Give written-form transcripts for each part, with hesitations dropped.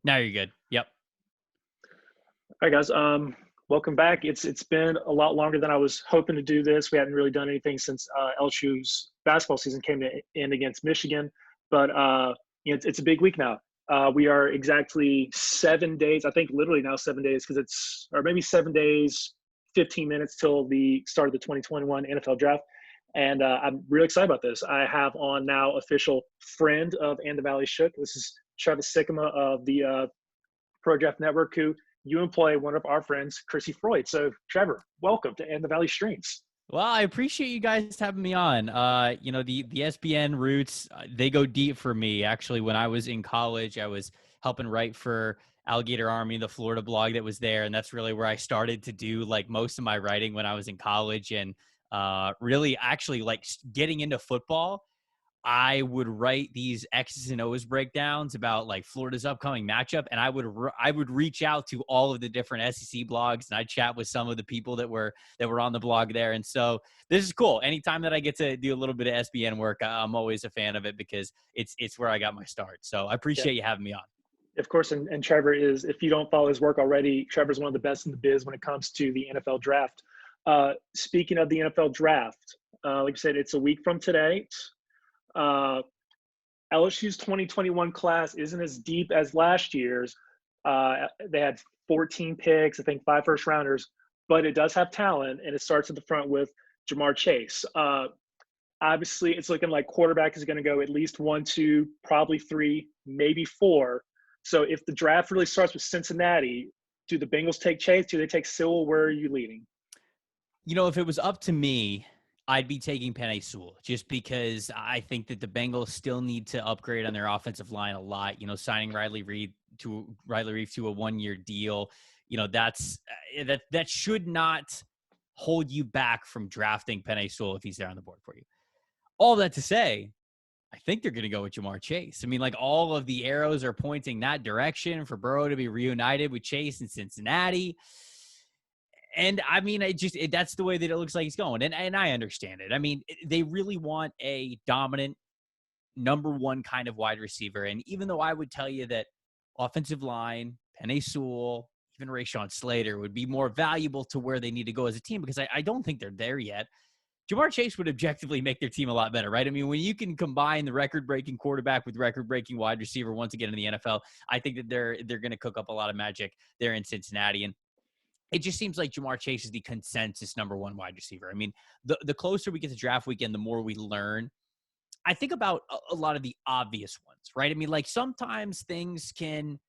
Now you're good. Yep. All right, guys. Welcome back. It's been a lot longer than I was hoping to do this. We hadn't really done anything since LSU's basketball season came to end against Michigan, but it's a big week now. We are exactly 7 days. I think literally now 7 days because or maybe 7 days, 15 minutes till the start of the 2021 NFL Draft. And I'm really excited about this. I have on now official friend of And the Valley Shook. This is Trevor Sikkema of the Pro Draft Network, who you employ one of our friends, Chrissy Freud. So, Trevor, welcome to And the Valley Streams. Well, I appreciate you guys having me on. The SBN roots, they go deep for me. Actually, when I was in college, I was helping write for Alligator Army, the Florida blog that was there. And that's really where I started to do like most of my writing when I was in college. And really actually like getting into football, I would write these X's and O's breakdowns about like Florida's upcoming matchup, and I would reach out to all of the different SEC blogs, and I'd chat with some of the people that were on the blog there. And so this is cool. Anytime that I get to do a little bit of SBN work, I'm always a fan of it because it's where I got my start. So I Yeah, appreciate you having me on. of course. And Trevor is, if you don't follow his work already, Trevor's one of the best in the biz when it comes to the NFL draft. Speaking of the NFL draft, like I said, it's a week from today. Uh, LSU's 2021 class isn't as deep as last year's. They had 14 picks, I think 5 first rounders, but it does have talent, and it starts at the front with Jamar Chase. Obviously, it's looking like quarterback is going to go at least 1, 2, probably 3, maybe 4. So if the draft really starts with Cincinnati, do the Bengals take Chase? Do they take Sewell? Where are you leaning? If it was up to me, I'd be taking Penei Sewell just because I think that the Bengals still need to upgrade on their offensive line a lot. Signing Riley Reid to a 1-year deal, that should not hold you back from drafting Penei Sewell if he's there on the board for you. All that to say, I think they're going to go with Jamar Chase. I mean, like all of the arrows are pointing that direction for Burrow to be reunited with Chase in Cincinnati. And I mean, that's the way that it looks like it's going. And I understand it. I mean, they really want a dominant number one kind of wide receiver. And even though I would tell you that offensive line, Penei Sewell, even Rashawn Slater would be more valuable to where they need to go as a team, because I don't think they're there yet. Jamar Chase would objectively make their team a lot better, right? I mean, when you can combine the record-breaking quarterback with record-breaking wide receiver once again in the NFL, I think that they're going to cook up a lot of magic there in Cincinnati. And it just seems like Jamar Chase is the consensus number one wide receiver. I mean, the closer we get to draft weekend, the more we learn. I think about a lot of the obvious ones, right? I mean, like sometimes things can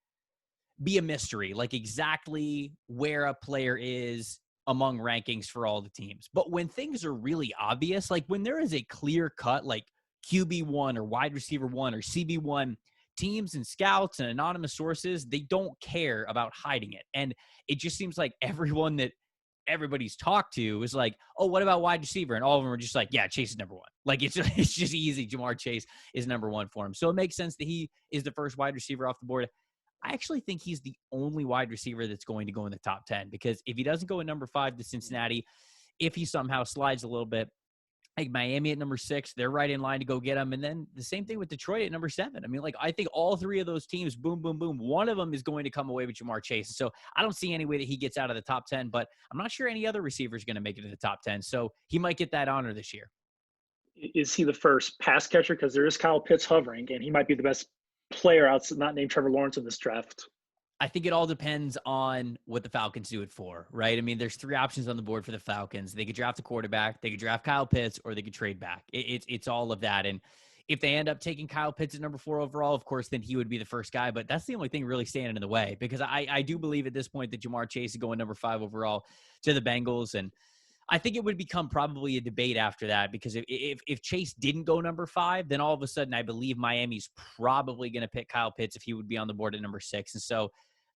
be a mystery, like exactly where a player is among rankings for all the teams. But when things are really obvious, like when there is a clear cut, like QB1 or wide receiver 1 or CB1, teams and scouts and anonymous sources, they don't care about hiding it. And it just seems like everyone that everybody's talked to is like, oh, what about wide receiver? And all of them are just like, yeah, Chase is number one. Like it's just easy. Jamar Chase is number one for him. So it makes sense that he is the first wide receiver off the board. I actually think he's the only wide receiver that's going to go in the top 10, because if he doesn't go in number 5 to Cincinnati, if he somehow slides a little bit, like Miami at number 6, they're right in line to go get him. And then the same thing with Detroit at number 7. I mean, like, I think all 3 of those teams, boom, boom, boom, one of them is going to come away with Jamar Chase. So I don't see any way that he gets out of the top 10, but I'm not sure any other receiver is going to make it to the top 10. So he might get that honor this year. Is he the first pass catcher? Because there is Kyle Pitts hovering, and he might be the best player outside, not named Trevor Lawrence, in this draft. I think it all depends on what the Falcons do it for, right? I mean, there's 3 options on the board for the Falcons. They could draft a quarterback, they could draft Kyle Pitts, or they could trade back. It's all of that. And if they end up taking Kyle Pitts at number 4 overall, of course, then he would be the first guy. But that's the only thing really standing in the way, because I do believe at this point that Jamar Chase is going number 5 overall to the Bengals. And I think it would become probably a debate after that, because if Chase didn't go number 5, then all of a sudden I believe Miami's probably going to pick Kyle Pitts if he would be on the board at number 6. And so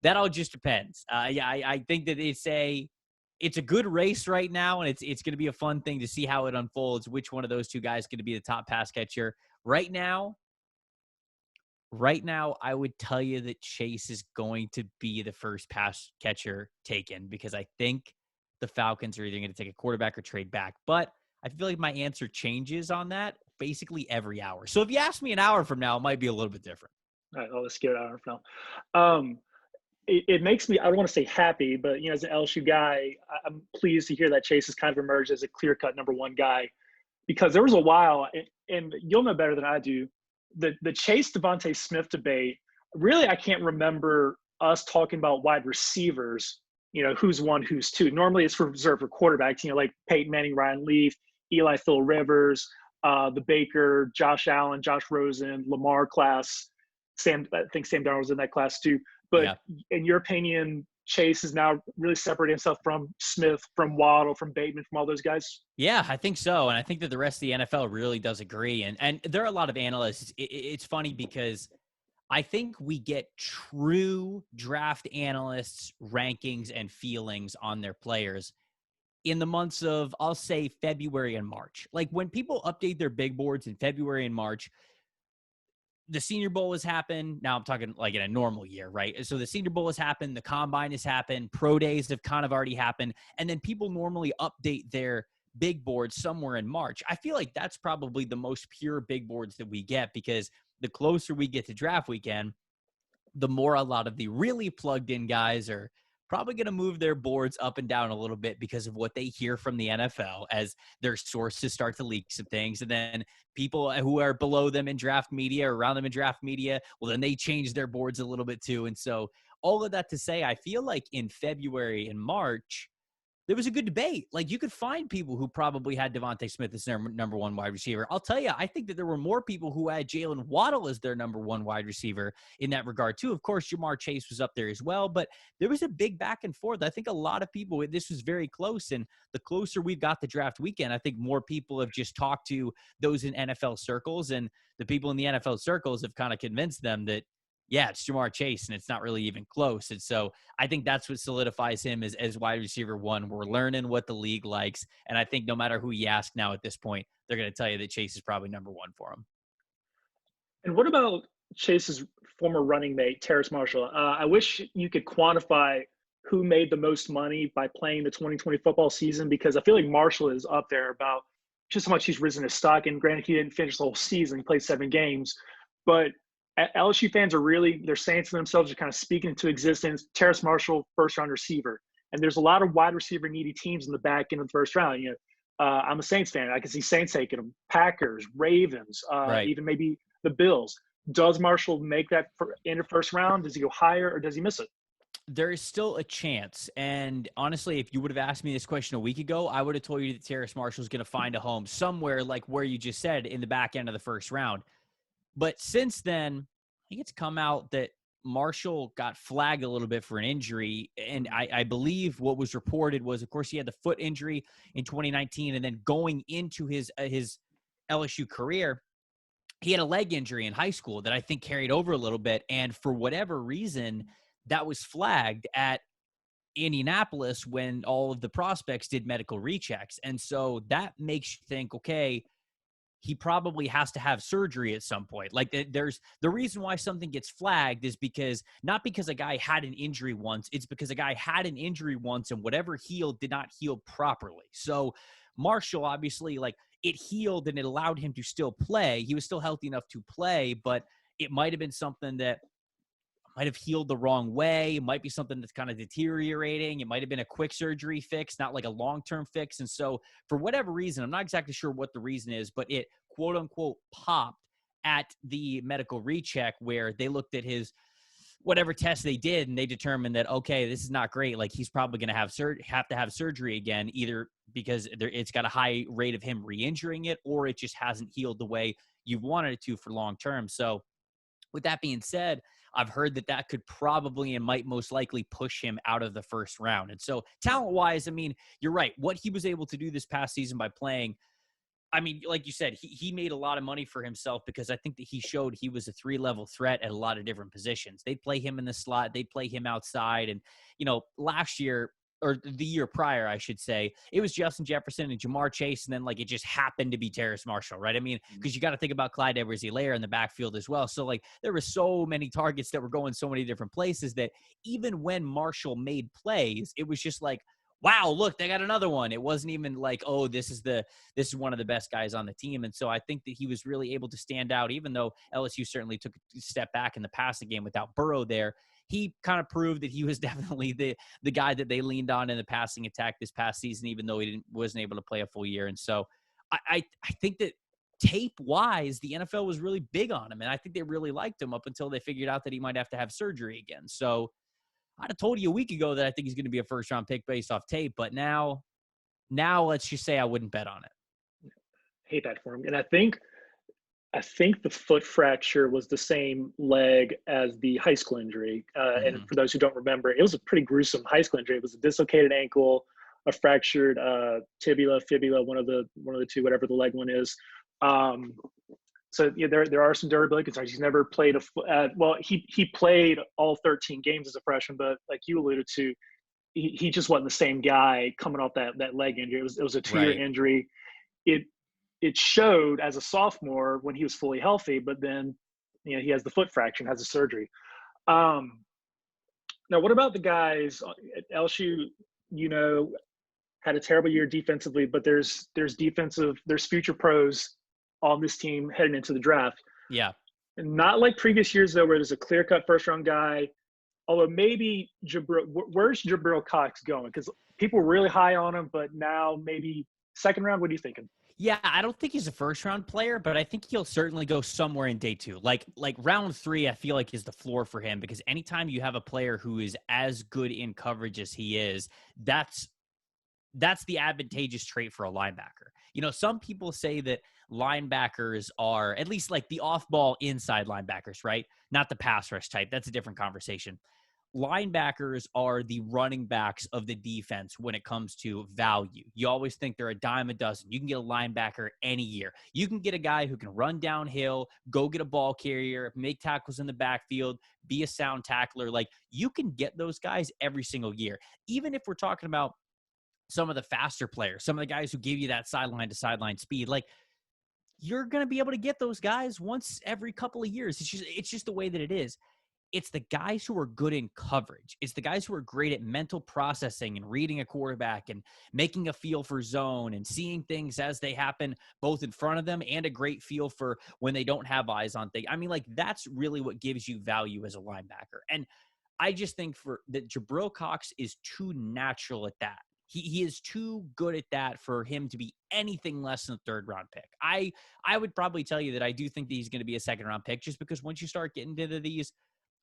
that all just depends. I think that it's a good race right now, and it's going to be a fun thing to see how it unfolds. Which one of those 2 guys is going to be the top pass catcher right now? Right now, I would tell you that Chase is going to be the first pass catcher taken, because I think the Falcons are either going to take a quarterback or trade back. But I feel like my answer changes on that basically every hour. So if you ask me an hour from now, it might be a little bit different. All right, let's get it out of now. Um, it makes me, I don't want to say happy, but as an LSU guy, I'm pleased to hear that Chase has kind of emerged as a clear cut number one guy, because there was a while, and you'll know better than I do, the Chase Devontae Smith debate. Really, I can't remember us talking about wide receivers. Who's one, who's two. Normally, it's reserved for quarterbacks. Like Peyton Manning, Ryan Leaf, Eli, Phil Rivers, the Baker, Josh Allen, Josh Rosen, Lamar class. I think Sam Darnold was in that class too. But Yeah. in your opinion, Chase has now really separated himself from Smith, from Waddle, from Bateman, from all those guys? Yeah, I think so. And I think that the rest of the NFL really does agree. And there are a lot of analysts. It's funny because I think we get true draft analysts' rankings and feelings on their players in the months of, I'll say, February and March. Like when people update their big boards in February and March, the Senior Bowl has happened. Now I'm talking like in a normal year, right? So the Senior Bowl has happened. The Combine has happened. Pro days have kind of already happened. And then people normally update their big boards somewhere in March. I feel like that's probably the most pure big boards that we get, because the closer we get to draft weekend, the more a lot of the really plugged in guys are probably going to move their boards up and down a little bit because of what they hear from the NFL as their sources start to leak some things. And then people who are below them in draft media or around them in draft media, well, then they change their boards a little bit too. And so all of that to say, I feel like in February and March, there was a good debate. Like you could find people who probably had Devontae Smith as their number one wide receiver. I'll tell you, I think that there were more people who had Jalen Waddle as their number one wide receiver in that regard too. Of course, Jamar Chase was up there as well, but there was a big back and forth. I think a lot of people, this was very close. And the closer we've got the draft weekend, I think more people have just talked to those in NFL circles, and the people in the NFL circles have kind of convinced them that, yeah, it's Jamar Chase, and it's not really even close. And so I think that's what solidifies him as wide receiver one. We're learning what the league likes. And I think no matter who you ask now at this point, they're going to tell you that Chase is probably number one for him. And what about Chase's former running mate, Terrace Marshall? I wish you could quantify who made the most money by playing the 2020 football season, because I feel like Marshall is up there about just how much he's risen his stock. And granted, he didn't finish the whole season; he played 7 games. But LSU fans they're saying to themselves, they're kind of speaking into existence. Terrace Marshall, first round receiver, and there's a lot of wide receiver needy teams in the back end of the first round. I'm a Saints fan. I can see Saints taking them, Packers, Ravens, Right. even maybe the Bills. Does Marshall make that in the first round? Does he go higher, or does he miss it? There is still a chance. And honestly, if you would have asked me this question a week ago, I would have told you that Terrace Marshall is going to find a home somewhere like where you just said, in the back end of the first round. But since then, I think it's come out that Marshall got flagged a little bit for an injury. And I believe what was reported was, of course, he had the foot injury in 2019. And then going into his LSU career, he had a leg injury in high school that I think carried over a little bit. And for whatever reason, that was flagged at Indianapolis when all of the prospects did medical rechecks. And so that makes you think, okay, he probably has to have surgery at some point. Like there's the reason why something gets flagged is because not because a guy had an injury once, it's because a guy had an injury once and whatever healed did not heal properly. So Marshall, obviously, like it healed and it allowed him to still play. He was still healthy enough to play, but it might have been something that might have healed the wrong way. It might be something that's kind of deteriorating. It might have been a quick surgery fix, not like a long-term fix. And so for whatever reason, I'm not exactly sure what the reason is, but it quote unquote popped at the medical recheck where they looked at his whatever test they did and they determined that, okay, this is not great. Like he's probably going to have to have surgery again, either because it's got a high rate of him re-injuring it or it just hasn't healed the way you've wanted it to for long-term. So with that being said, I've heard that could probably and might most likely push him out of the first round. And so talent-wise, I mean, you're right. What he was able to do this past season by playing, I mean, like you said, he made a lot of money for himself because I think that he showed he was a 3-level threat at a lot of different positions. They'd play him in the slot. They'd play him outside. And, last year, or the year prior, I should say, it was Justin Jefferson and Jamar Chase, and then like it just happened to be Terrace Marshall, right? I mean, because you got to think about Clyde Edwards-Helaire in the backfield as well. So like there were so many targets that were going so many different places that even when Marshall made plays, it was just like, wow, look, they got another one. It wasn't even like, oh, this is one of the best guys on the team. And so I think that he was really able to stand out, even though LSU certainly took a step back in the passing game without Burrow there. He kind of proved that he was definitely the guy that they leaned on in the passing attack this past season, even though he wasn't able to play a full year. And so I think that tape wise, the NFL was really big on him. And I think they really liked him up until they figured out that he might have to have surgery again. So I'd have told you a week ago that I think he's going to be a first round pick based off tape, but now let's just say I wouldn't bet on it. Hate that for him. And I think the foot fracture was the same leg as the high school injury. And for those who don't remember, it was a pretty gruesome high school injury. It was a dislocated ankle, a fractured tibia, fibula, one of the two, whatever the leg one is. So yeah, there are some durability concerns. He's never played he played all 13 games as a freshman, but like you alluded to, he just wasn't the same guy coming off that leg injury. It was a 2-year injury. It showed as a sophomore when he was fully healthy, but then he has the foot fracture and has a surgery. Now, what about the guys at LSU? Had a terrible year defensively, but there's future pros on this team heading into the draft. Yeah. And not like previous years, though, where there's a clear-cut first-round guy. Although maybe where's Jabril Cox going? Because people were really high on him, but now maybe second round. What are you thinking? Yeah, I don't think he's a first-round player, but I think he'll certainly go somewhere in day 2. Like round 3, I feel like is the floor for him, because anytime you have a player who is as good in coverage as he is, that's the advantageous trait for a linebacker. Some people say that linebackers are at least like the off-ball inside linebackers, right? Not the pass rush type. That's a different conversation. Linebackers are the running backs of the defense when it comes to value. You always think they're a dime a dozen. You can get a linebacker any year. You can get a guy who can run downhill, go get a ball carrier, make tackles in the backfield, be a sound tackler. Like, you can get those guys every single year. Even if we're talking about some of the faster players, some of the guys who give you that sideline to sideline speed, like, you're going to be able to get those guys once every couple of years. It's just the way that it is. It's the guys who are good in coverage. It's the guys who are great at mental processing and reading a quarterback and making a feel for zone and seeing things as they happen both in front of them, and a great feel for when they don't have eyes on things. I mean, like, that's really what gives you value as a linebacker. And I just think that Jabril Cox is too natural at that. He is too good at that for him to be anything less than a third-round pick. I would probably tell you that I do think that he's going to be a second-round pick, just because once you start getting into these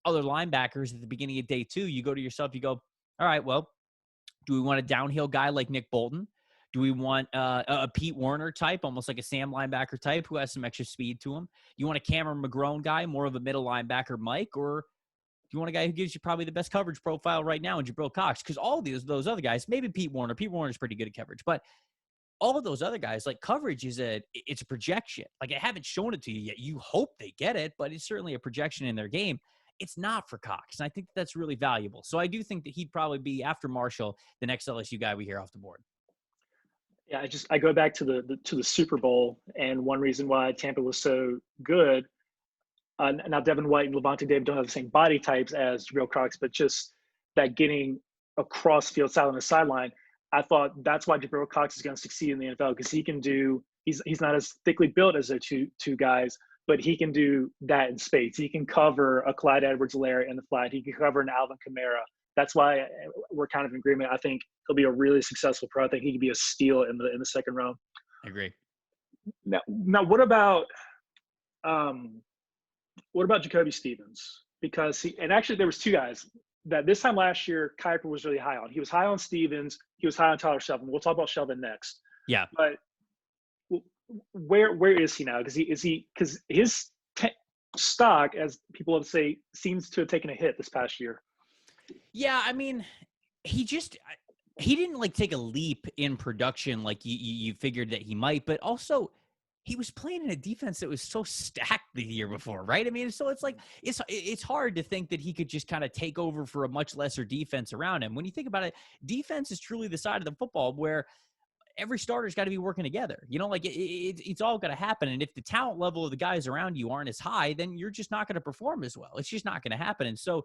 other linebackers at the beginning of day 2, you go to yourself, you go, all right, well, do we want a downhill guy like Nick Bolton? Do we want a Pete Werner type, almost like a Sam linebacker type, who has some extra speed to him? You want a Cameron McGrone guy, more of a middle linebacker Mike, or you want a guy who gives you probably the best coverage profile right now in Jabril Cox? Because all those other guys, maybe Pete Werner's pretty good at coverage, but all of those other guys, like, coverage it's a projection. Like, I haven't shown it to you yet. You hope they get it, but it's certainly a projection in their game. It's not for Cox, and I think that's really valuable. So I do think that he'd probably be, after Marshall, the next LSU guy we hear off the board. Yeah, I go back to the Super Bowl, and one reason why Tampa was so good. Now, Devin White and Levante David don't have the same body types as Jabril Cox, but just that getting across field, sideline to sideline. I thought that's why Jabril Cox is going to succeed in the NFL, because he can do. He's not as thickly built as the two guys, but he can do that in space. He can cover a Clyde Edwards-Helaire in the flat. He can cover an Alvin Kamara. That's why we're kind of in agreement. I think he'll be a really successful pro. I think he could be a steal in the second round. I agree. Now what about Jacoby Stevens? Because actually there was two guys that this time last year Kiper was really high on. He was high on Stevens. He was high on Tyler Shelvin. We'll talk about Shelvin next. Yeah. But where is he now? Because his stock, as people have say, seems to have taken a hit this past year. Yeah, I mean, he didn't like take a leap in production like you figured that he might, but also he was playing in a defense that was so stacked the year before, right? I mean, so it's like it's hard to think that he could just kind of take over for a much lesser defense around him. When you think about it, defense is truly the side of the football where every starter's got to be working together. Like it's all going to happen. And if the talent level of the guys around you aren't as high, then you're just not going to perform as well. It's just not going to happen. And so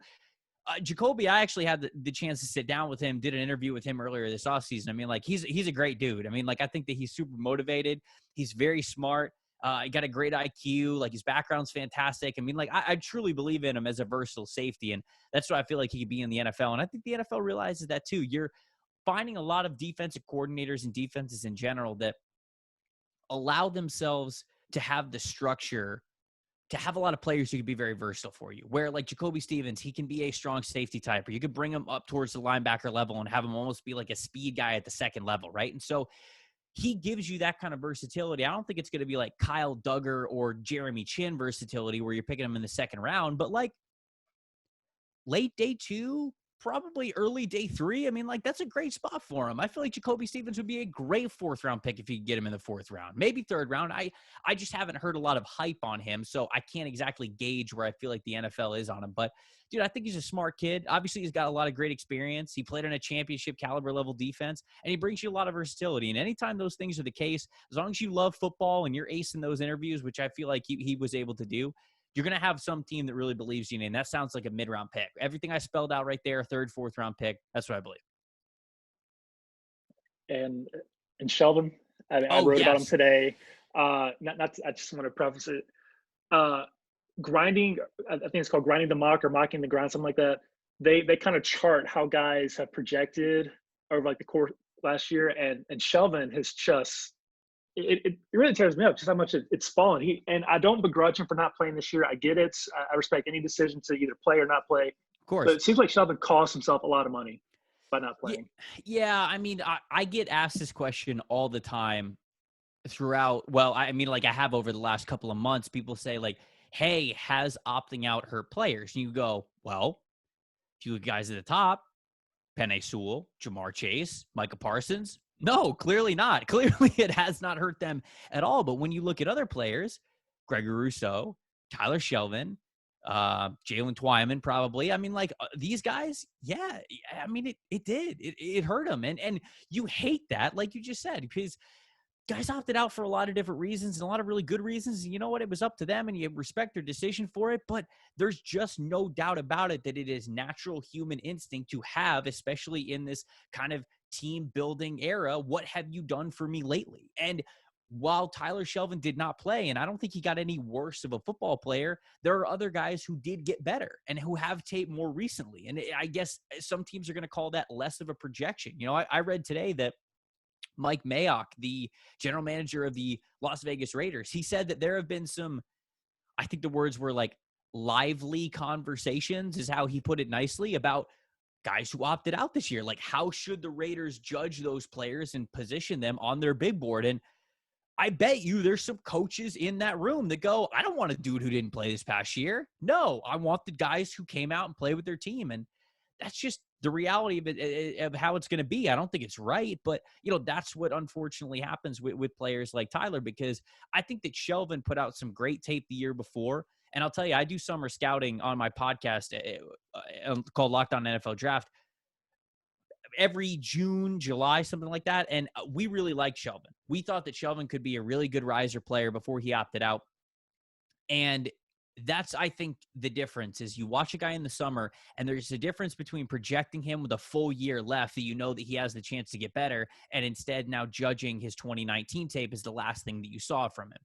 Jacoby, I actually had the chance to sit down with him, did an interview with him earlier this offseason. I mean, like, he's a great dude. I mean, like, I think that he's super motivated. He's very smart. He got a great IQ. Like, his background's fantastic. I mean, like, I truly believe in him as a versatile safety, and that's why I feel like he could be in the NFL. And I think the NFL realizes that too. You're finding a lot of defensive coordinators and defenses in general that allow themselves to have the structure to have a lot of players who could be very versatile for you. Where like Jacoby Stevens, he can be a strong safety type, or you could bring him up towards the linebacker level and have him almost be like a speed guy at the second level, right? And so he gives you that kind of versatility. I don't think it's going to be like Kyle Duggar or Jeremy Chin versatility where you're picking him in the second round, but like late day 2, probably early day 3. I mean, like, that's a great spot for him. I feel like Jacoby Stevens would be a great 4th round pick if you could get him in the 4th round, maybe 3rd round. I just haven't heard a lot of hype on him, so I can't exactly gauge where I feel like the NFL is on him. But dude, I think he's a smart kid. Obviously, he's got a lot of great experience. He played in a championship caliber level defense, and he brings you a lot of versatility. And anytime those things are the case, as long as you love football and you're acing those interviews, which I feel like he was able to do, you're going to have some team that really believes in you, and that sounds like a mid-round pick. Everything I spelled out right there, 3rd, 4th round pick, that's what I believe. And Shelvin, I wrote about him today. I just want to preface it. Grinding, I think it's called Grinding the Mock or Mocking the Grind, something like that. They kind of chart how guys have projected over like the course last year, and Shelvin has just it really tears me up just how much it's fallen. And I don't begrudge him for not playing this year. I get it. I respect any decision to either play or not play. Of course. But it seems like Shelvin cost himself a lot of money by not playing. Yeah, I mean, I get asked this question all the time throughout. Well, I mean, like I have over the last couple of months, people say like, hey, has opting out hurt players? And you go, well, a few guys at the top, Penei Sewell, Jamar Chase, Micah Parsons. No, clearly not. Clearly it has not hurt them at all. But when you look at other players, Gregory Rousseau, Tyler Shelvin, Jalen Twyman, probably. I mean, like these guys, yeah. I mean, it did. It hurt them. And you hate that, like you just said, because guys opted out for a lot of different reasons and a lot of really good reasons. And you know what? It was up to them and you respect their decision for it. But there's just no doubt about it that it is natural human instinct to have, especially in this kind of team building era. What have you done for me lately? And while Tyler Shelvin did not play, and I don't think he got any worse of a football player, there are other guys who did get better and who have tape more recently. And I guess some teams are going to call that less of a projection. You know, I read today that Mike Mayock, the general manager of the Las Vegas Raiders, he said that there have been some, I think the words were like lively conversations is how he put it nicely, about guys who opted out this year. Like, how should the Raiders judge those players and position them on their big board? And I bet you there's some coaches in that room that go, I don't want a dude who didn't play this past year. No, I want the guys who came out and played with their team. And that's just the reality of it, of how it's going to be. I don't think it's right, but you know, that's what unfortunately happens with players like Tyler, because I think that Shelvin put out some great tape the year before. And I'll tell you, I do summer scouting on my podcast called Locked On NFL Draft every June, July, something like that. And we really liked Shelvin. We thought that Shelvin could be a really good riser player before he opted out. And that's, I think, the difference is you watch a guy in the summer and there's a difference between projecting him with a full year left that you know that he has the chance to get better, and instead now judging his 2019 tape as the last thing that you saw from him.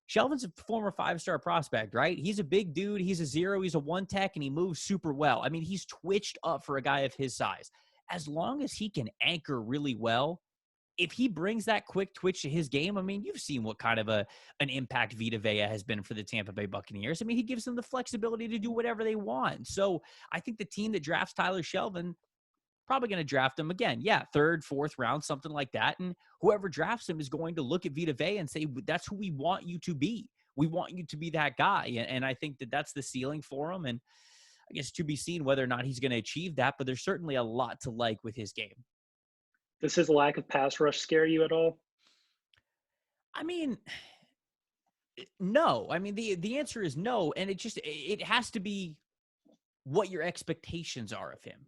Shelvin's a former 5-star prospect, right? He's a big dude. He's a 0. He's a 1 tech, and he moves super well. I mean, he's twitched up for a guy of his size. As long as he can anchor really well, if he brings that quick twitch to his game, I mean, you've seen what kind of an impact Vita Vea has been for the Tampa Bay Buccaneers. I mean, he gives them the flexibility to do whatever they want. So I think the team that drafts Tyler Shelvin probably going to draft him again. Yeah, 3rd, 4th round, something like that. And whoever drafts him is going to look at Vita Vea and say, that's who we want you to be. We want you to be that guy. And I think that that's the ceiling for him. And I guess to be seen whether or not he's going to achieve that, but there's certainly a lot to like with his game. Does his lack of pass rush scare you at all? I mean, no. I mean, the answer is no. And it has to be what your expectations are of him.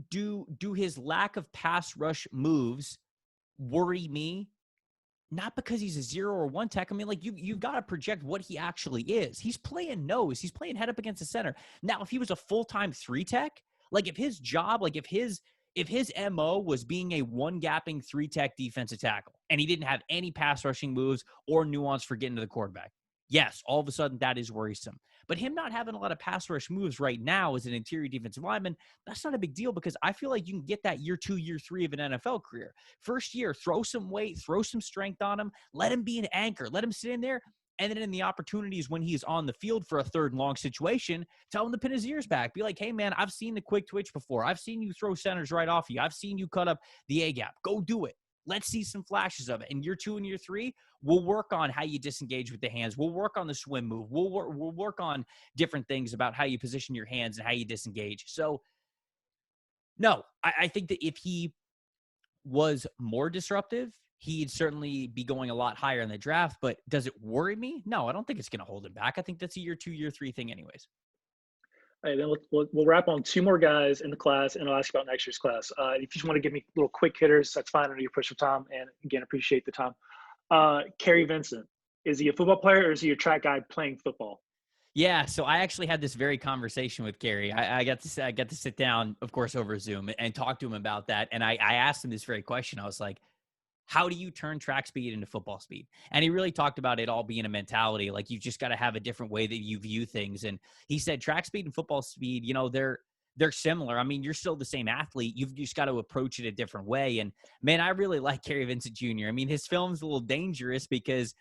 Do his lack of pass rush moves worry me? Not because he's a 0 or 1 tech. I mean, like you've got to project what he actually is. He's playing nose. He's playing head up against the center. Now, if he was a full-time 3 tech, Like if his job, like if his MO was being a one-gapping three-tech defensive tackle and he didn't have any pass rushing moves or nuance for getting to the quarterback, yes, all of a sudden that is worrisome. But him not having a lot of pass rush moves right now as an interior defensive lineman, that's not a big deal because I feel like you can get that year 2, year 3 of an NFL career. First year, throw some weight, throw some strength on him, let him be an anchor, let him sit in there. And then in the opportunities when he's on the field for a third and long situation, tell him to pin his ears back. Be like, hey, man, I've seen the quick twitch before. I've seen you throw centers right off you. I've seen you cut up the A-gap. Go do it. Let's see some flashes of it. In year 2 and year 3, we'll work on how you disengage with the hands. We'll work on the swim move. We'll work on different things about how you position your hands and how you disengage. So, no, I think that if he was more disruptive, he'd certainly be going a lot higher in the draft. But does it worry me? No, I don't think it's going to hold him back. I think that's a year 2, year 3 thing anyways. All right, then we'll wrap on 2 more guys in the class, and I'll ask you about next year's class. If you just want to give me little quick hitters, that's fine. I know you push for time, and again, appreciate the time. Kerry Vincent, is he a football player or is he a track guy playing football? Yeah, so I actually had this very conversation with Gary. I got to sit down, of course, over Zoom and talk to him about that. And I asked him this very question. I was like, how do you turn track speed into football speed? And he really talked about it all being a mentality. Like you've just got to have a different way that you view things. And he said track speed and football speed, you know, they're similar. I mean, you're still the same athlete. You've just got to approach it a different way. And man, I really like Kerry Vincent Jr. I mean, his film's a little dangerous because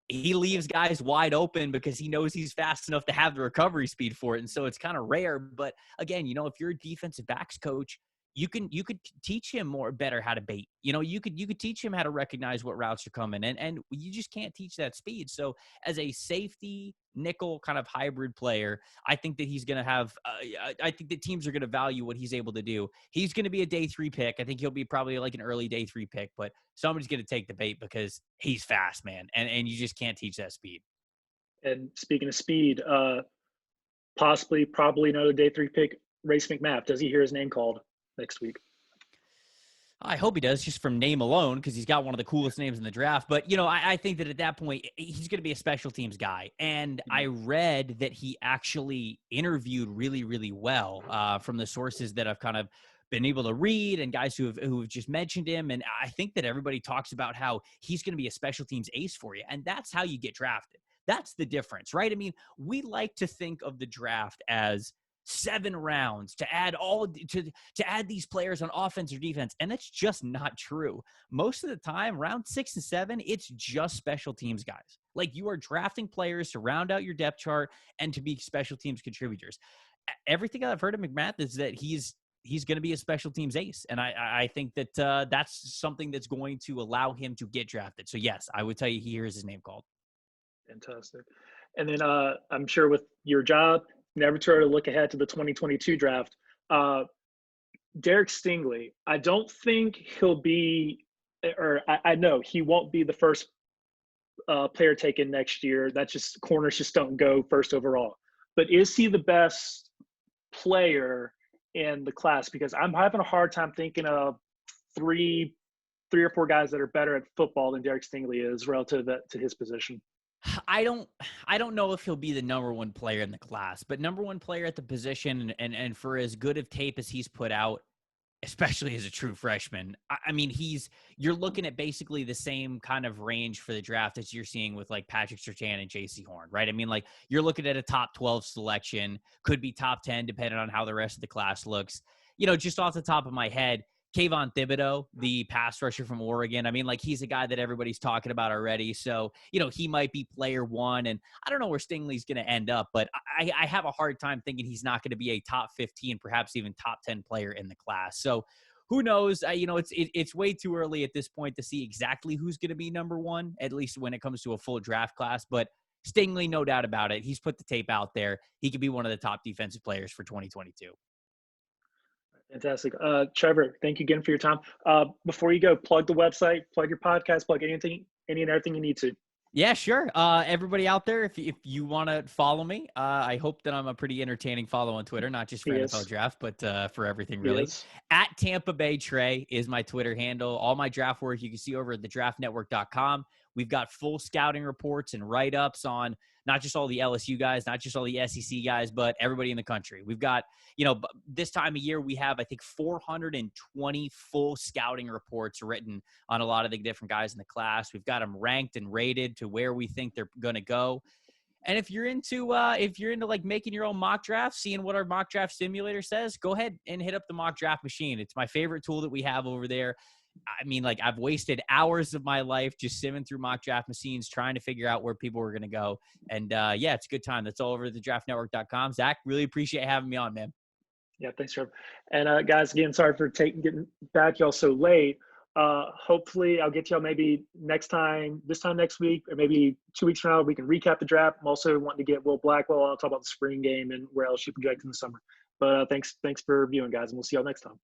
he leaves guys wide open because he knows he's fast enough to have the recovery speed for it. And so it's kind of rare. But again, you know, if you're a defensive backs coach, you could teach him better how to bait. You know, you could teach him how to recognize what routes are coming, and you just can't teach that speed. So as a safety nickel kind of hybrid player, I think that he's going to have. I think that teams are going to value what he's able to do. He's going to be a day 3 pick. I think he'll be probably like an early day 3 pick, but somebody's going to take the bait because he's fast, man, and you just can't teach that speed. And speaking of speed, probably another day 3 pick, Race McMath. Does he hear his name called next week? I hope he does, just from name alone, because he's got one of the coolest names in the draft. But, you know, I think that at that point, he's going to be a special teams guy. And I read that he actually interviewed really, really well from the sources that I've kind of been able to read and guys who have just mentioned him. And I think that everybody talks about how he's going to be a special teams ace for you. And that's how you get drafted. That's the difference, right? I mean, we like to think of the draft as 7 rounds to add add these players on offense or defense. And that's just not true. Most of the time, round 6 and 7, it's just special teams guys. Like you are drafting players to round out your depth chart and to be special teams contributors. Everything I've heard of McMath is that he's going to be a special teams ace. And I think that that's something that's going to allow him to get drafted. So yes, I would tell you he hears his name called. Fantastic. And then I'm sure with your job, never try to look ahead to the 2022 draft. Derek Stingley, I don't think he'll be, or I know he won't be the first player taken next year. That's just, corners just don't go first overall. But is he the best player in the class? Because I'm having a hard time thinking of three or four guys that are better at football than Derek Stingley is relative to his position. I don't know if he'll be the number 1 player in the class, but number 1 player at the position and for as good of tape as he's put out, especially as a true freshman. I mean, you're looking at basically the same kind of range for the draft as you're seeing with like Patrick Surtain and JC Horn, right? I mean, like you're looking at a top 12 selection, could be top 10, depending on how the rest of the class looks. You know, just off the top of my head, Kayvon Thibodeau, the pass rusher from Oregon. I mean, like he's a guy that everybody's talking about already. So, you know, he might be player 1 and I don't know where Stingley's going to end up, but I have a hard time thinking he's not going to be a top 15, perhaps even top 10 player in the class. So who knows? You know, it's way too early at this point to see exactly who's going to be number 1, at least when it comes to a full draft class, but Stingley, no doubt about it. He's put the tape out there. He could be one of the top defensive players for 2022. Fantastic. Trevor, thank you again for your time. Before you go, plug the website, plug your podcast, plug any and everything you need to. Yeah, sure. Everybody out there, if you want to follow me, I hope that I'm a pretty entertaining follow on Twitter, not just for NFL Draft, but for everything really. At Tampa Bay Trey is my Twitter handle. All my draft work you can see over at thedraftnetwork.com. We've got full scouting reports and write-ups on not just all the LSU guys, not just all the SEC guys, but everybody in the country. We've got, this time of year, we have, I think, 420 full scouting reports written on a lot of the different guys in the class. We've got them ranked and rated to where we think they're going to go. And if you're into like making your own mock draft, seeing what our mock draft simulator says, go ahead and hit up the mock draft machine. It's my favorite tool that we have over there. I mean, like, I've wasted hours of my life just simming through mock draft machines, trying to figure out where people were going to go. And yeah, it's a good time. That's all over the draftnetwork.com. Zach, really appreciate having me on, man. Yeah, thanks, Trevor. And guys, again, sorry for getting back y'all so late. Hopefully I'll get to y'all maybe this time next week, or maybe 2 weeks from now, we can recap the draft. I'm also wanting to get Will Blackwell. I'll talk about the spring game and where else you project in the summer. But thanks for viewing, guys, and we'll see y'all next time.